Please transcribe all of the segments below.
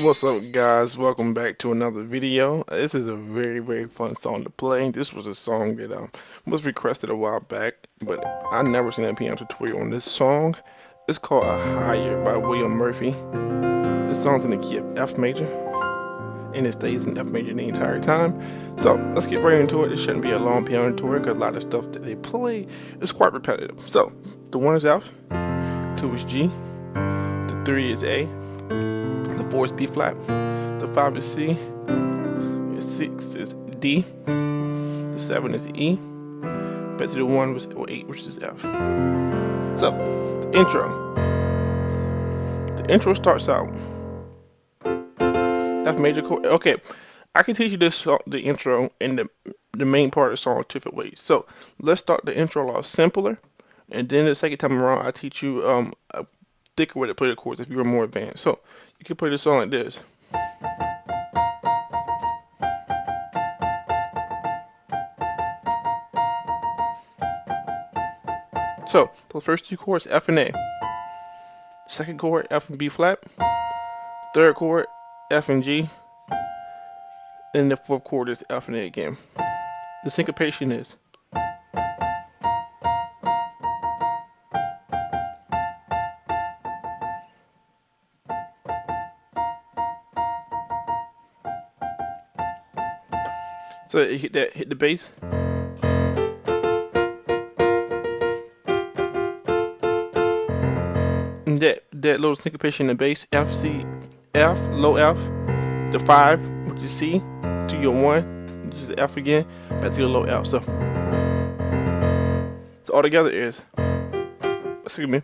What's up, guys? Welcome back to another video. This is a very fun song to play. This was a song that was requested a while back, but I never seen a piano tutorial on this song. It's called A Higher by William Murphy. This song's in the key of F major, and it stays in F major the entire time. So let's get right into it. It shouldn't be a long piano tutorial because a lot of stuff that they play is quite repetitive. So the 1 is F, 2 is G, the 3 is A, the 4 is B flat, the 5 is C, the 6 is D, the 7 is E, back to the 1 was 8, which is F. So the intro. The intro starts out F major chord. Okay, I can teach you this the intro and the main part of the song 2 different ways. So let's start the intro off simpler, and then the second time around I teach you a thicker way to play the chords if you were more advanced. So you can play the song like this. So the first 2 chords, F and A. Second chord, F and B flat. Third chord, F and G. And the 4th chord is F and A again. The syncopation is so it hit the bass. And that little syncopation in the bass, F, C, F, low F, the 5, which is C, to your 1, which is F again, back to your low F. So all together is, excuse me.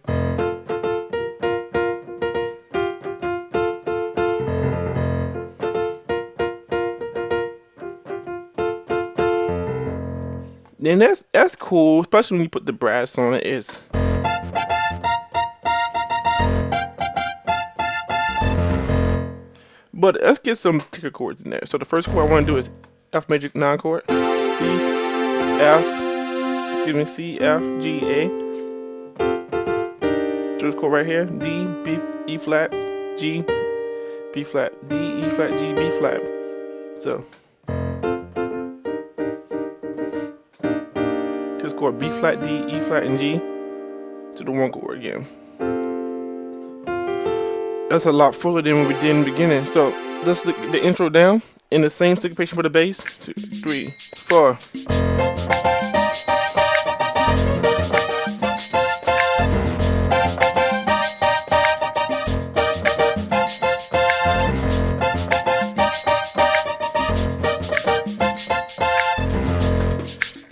And that's cool, especially when you put the brass on it. But let's get some thicker chords in there. So the first chord I want to do is F major 9 chord, C, F, G, A. So this chord right here, D, B, E flat, G, B flat, D, E flat, G, B flat. So this chord B flat, D, E flat, and G to the 1 chord again. That's a lot fuller than what we did in the beginning. So let's look at the intro down in the same syncopation for the bass. 2, 3, 4.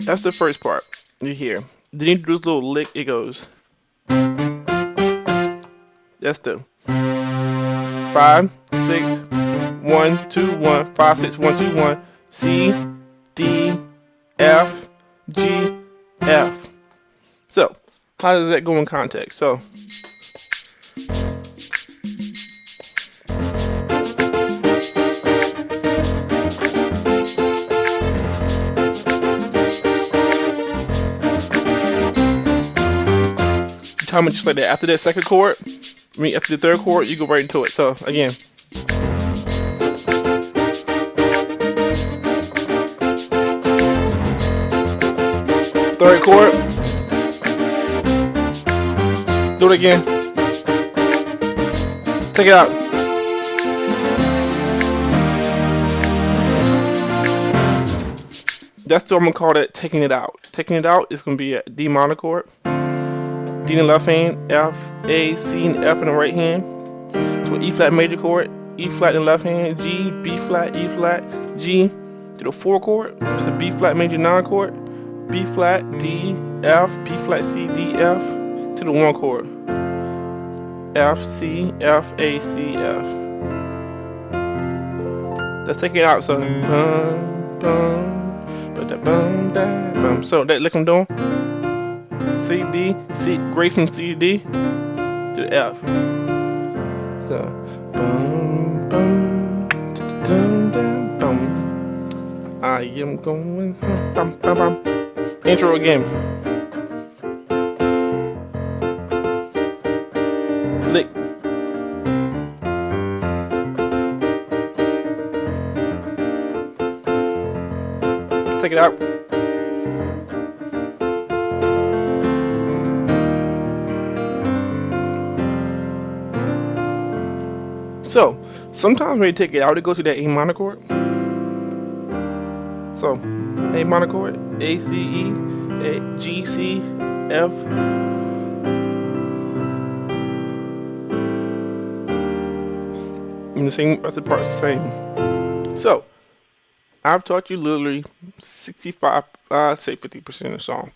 That's the first part you hear. Then you do this little lick, it goes. That's the 5, 6, 1, 2, 1, 5, 6, 1, 2, 1, C, D, F, G, F. So how does that go in context? So time it just like that. After that second chord, after the third chord, you go right into it. So again, third chord, do it again, take it out. That's what I'm gonna call that taking it out. Taking it out is gonna be a D minor chord. D in the left hand, F, A, C, and F in the right hand. To an E flat major chord, E flat in the left hand, G, B flat, E flat, G. To the 4 chord, it's a B flat major 9 chord, B flat, D, F, B flat, C, D, F. To the 1 chord. F, C, F, A, C, F. Let's take it out. So bum, bum, ba da bum, da bum. So that lick I'm doing. C, D, C, grade from C, D to F. So bum, bum, dum, dum, bum. I am going bum, bum, bum. Intro again. Lick. Take it out. So sometimes when you take it out, it goes to that A minor chord. So A minor chord, A, C, E, A, G, C, F. And the same rest of the parts the same. So I've taught you literally 65, say 50% of the song.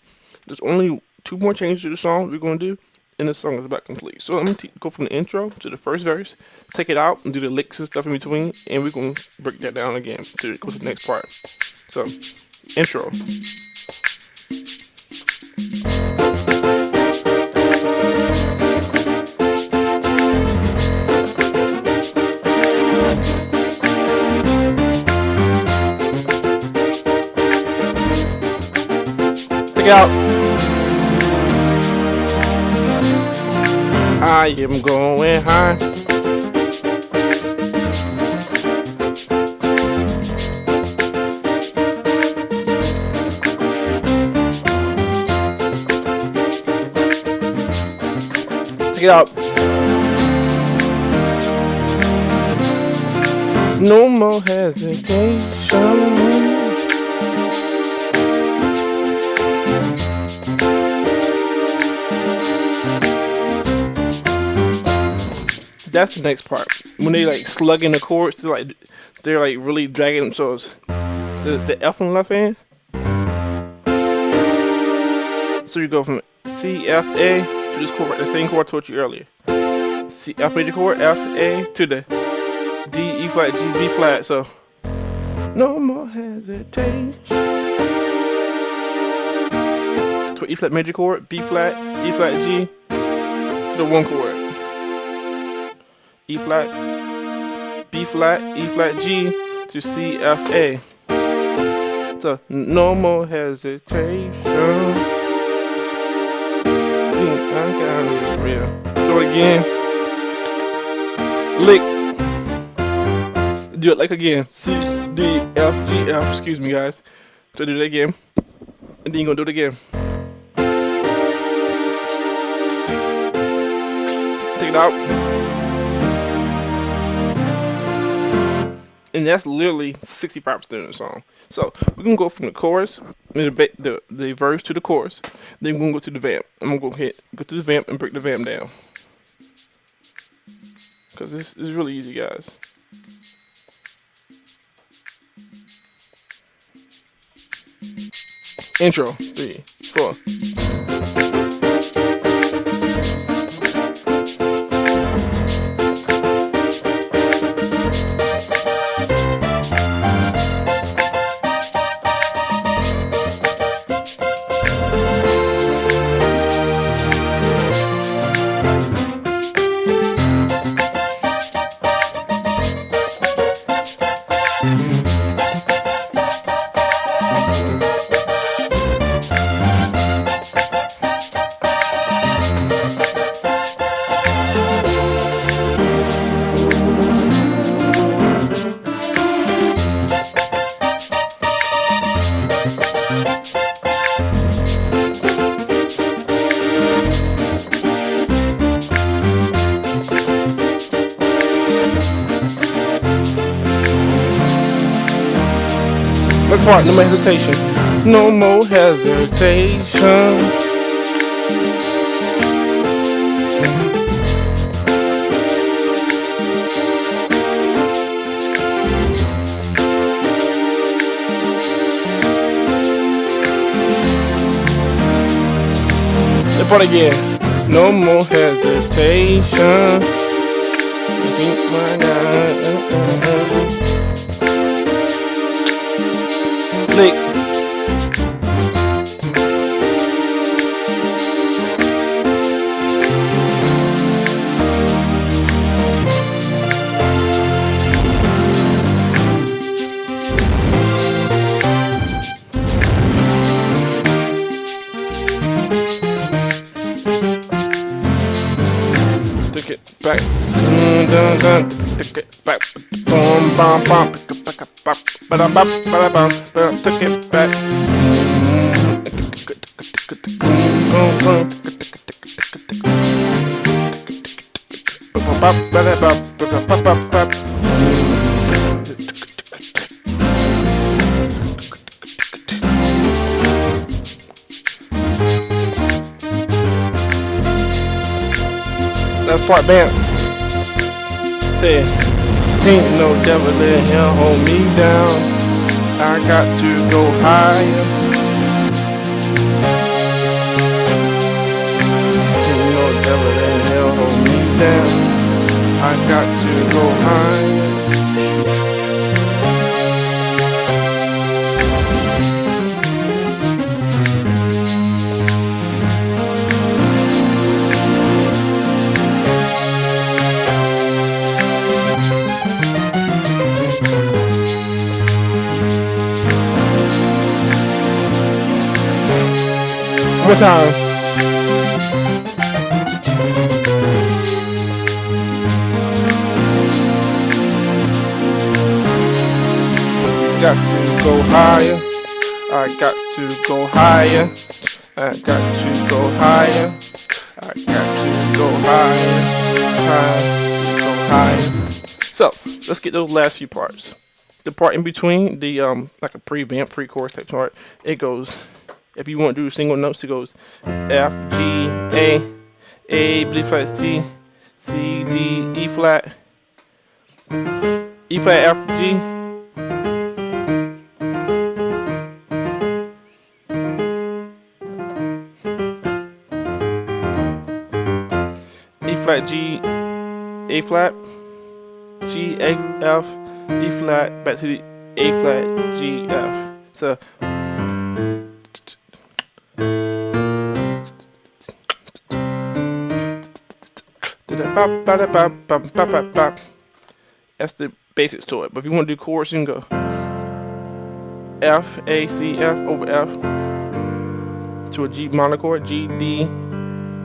There's only 2 more changes to the song we're going to do, and the song is about complete. So I'm going to go from the intro to the first verse, take it out, and do the licks and stuff in between, and we're going to break that down again to go to the next part. So, intro. Out. I am going high. Take it out. No more hesitation. That's the next part. When they like slugging the chords, they're like really dragging themselves. The F on the left hand. So you go from C, F, A to this chord, the same chord I taught you earlier. C, F major chord, F, A to the D, E flat, G, B flat. So no more hesitation. To E flat major chord, B flat, E flat, G to the 1 chord. E flat, B flat, E flat, G to C, F, A. So no more hesitation. I got it real. Do it again. Lick. Do it like again. C, D, F, G, F. Excuse me, guys. So do that again, and then you're gonna do it again. Take it out. And that's literally 65% of the song. So we're gonna go from the chorus, the verse to the chorus. Then we're gonna go to the vamp. I'm gonna go to the vamp and break the vamp down. Cause this is really easy, guys. Intro, 3, 4. Next part, no more hesitation. No more hesitation. That part again. No more hesitation. Lick. Take it back. Take it back. Boom, bum, bum. Take it back. That's part band. Hey, ain't no devil in here hold me down. I got to go higher. Ain't no devil in here hold me down. I got to go higher. One more time. Got to go higher. I got to go higher. I got to go higher. I got to go higher. Go higher. So let's get those last few parts. The part in between, the like a pre-vamp, pre-chorus type part, it goes. If you want to do single notes, it goes F, G, A, B flat, C, D, E flat, F, G, E flat, G, A flat, G, A, F, E flat, back to the A flat, G, F. So that's the basics to it. But if you want to do chords, you can go F, A, C, F over F to a G minor chord, G, D,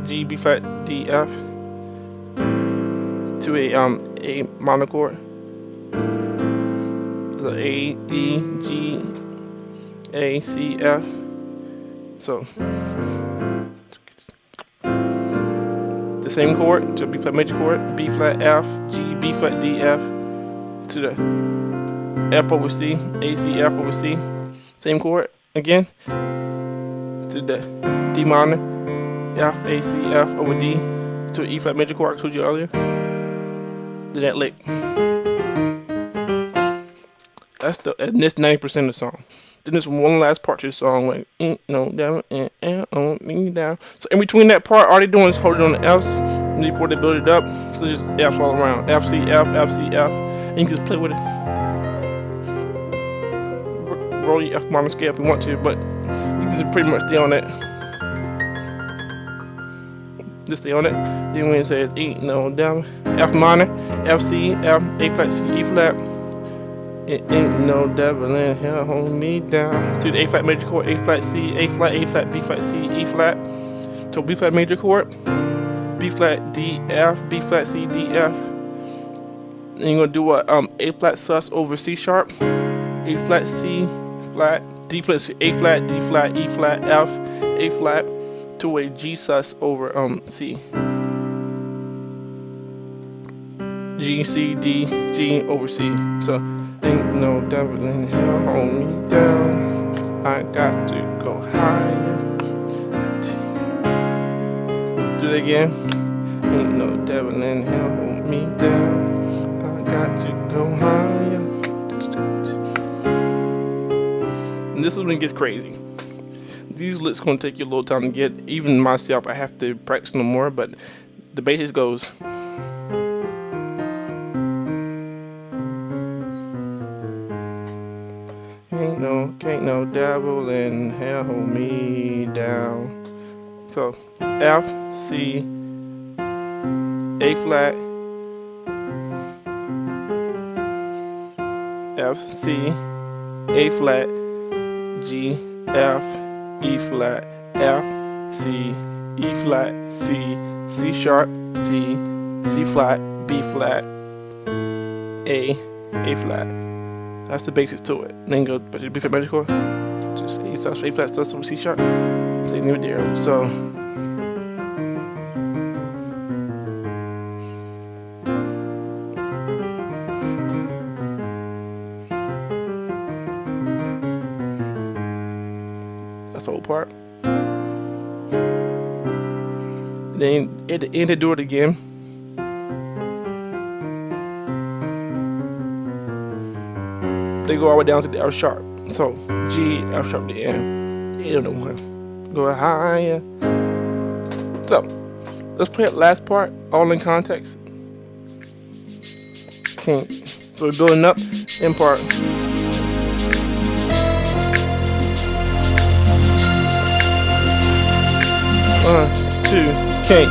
G, B flat, D, F to a minor chord, the A, E, G, A, C, F. So the same chord to a B flat major chord, B flat F, G, B flat D, F to the F over C, A, C, F over C. Same chord again to the D minor, F, A, C, F over D to an E flat major chord I told you earlier. To that lick. That's and this 90% of the song. Then there's one last part to the song, like ain't no down and on me down. So in between that part, all they doing is holding on the F's before they build it up. So just F's all around. F, C, F, F, C, F. And you can just play with it. Roll your F minor scale if you want to, but you just pretty much stay on that. Just stay on it. Then when it says ain't no down, F minor, F, C, F, A flat, C, E flat. It ain't no devil in here hold me down. To the A flat major chord, A flat, C, A flat, B flat, C, E flat. To B flat major chord, B flat, D, F, B flat, C, D, F. And you're gonna do a A flat sus over C sharp, A flat, C flat, D flat, A flat, D flat, E flat, F, A flat, to a G sus over C. G, C, D, G over C. So ain't no devil in hell hold me down. I got to go higher. Do that again. Ain't no devil in hell hold me down. I got to go higher. And this is when it gets crazy. these licks gonna take you a little time to get. Even myself, I have to practice no more. But the basics goes. Can't no devil in hell hold me down. So F, C, A flat, F, C, A flat, G, F, E flat, F, C, E flat, C, C sharp, C, C flat, B flat, A flat. That's the basics to it. Then go back to the B flat major chord. Just A starts with A flat starts with C sharp. Same thing with the earlier. So that's the whole part. Then at the end they do it again. They go all the way down to the F sharp. So G, F sharp, the N. You don't know one. Go higher. So let's play that last part, all in context. Okay. So we're building up in part. 1, 2, can't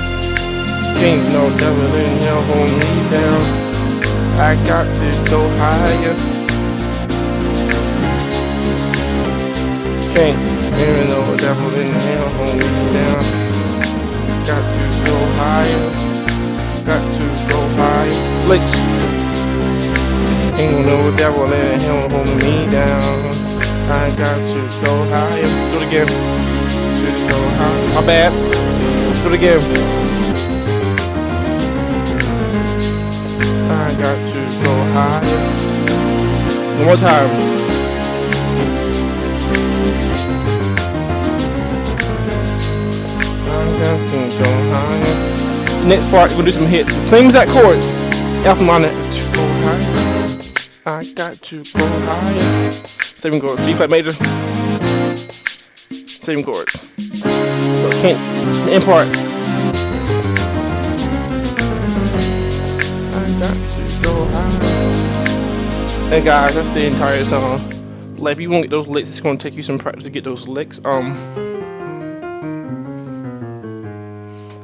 no devil in hell hold me down. I got to go higher. Can't even no devil in hell hold me down. Got to go higher. Got to go higher. Licks. Ain't no devil in hell holding me down. I got to go higher. Do it again. To go higher. My bad. Do it again. I got to go higher. One more time. I got to go higher. Next part, we're gonna do some hits. Same exact chords. F minor. To go higher. I got to go higher. Same chords. B flat major. Same chords. So can't. The end part. I got to go higher. Hey guys, that's the entire song. Like if you want to get those licks, it's gonna take you some practice to get those licks.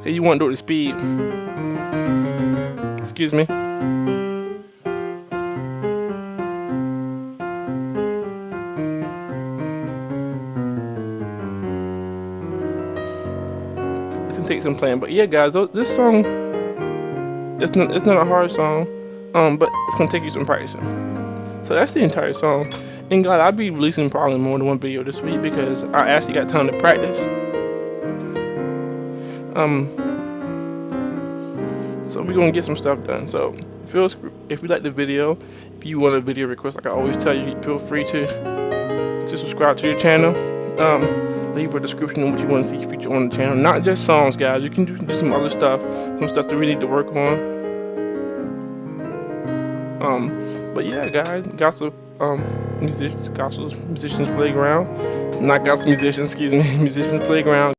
If you want to do it at speed. Excuse me. Take some playing, but yeah guys, this song it's not a hard song, but it's gonna take you some practicing. So that's the entire song. And guys, I'll be releasing probably more than one video this week because I actually got time to practice. So we're gonna get some stuff done. So if you like the video, if you want a video request, like I always tell you, feel free to subscribe to your channel. Leave a description on what you want to see featured on the channel. Not just songs, guys. You can do some other stuff, some stuff that we need to work on. But yeah, guys, gospel musicians playground. Not gospel musicians, excuse me, musicians playground.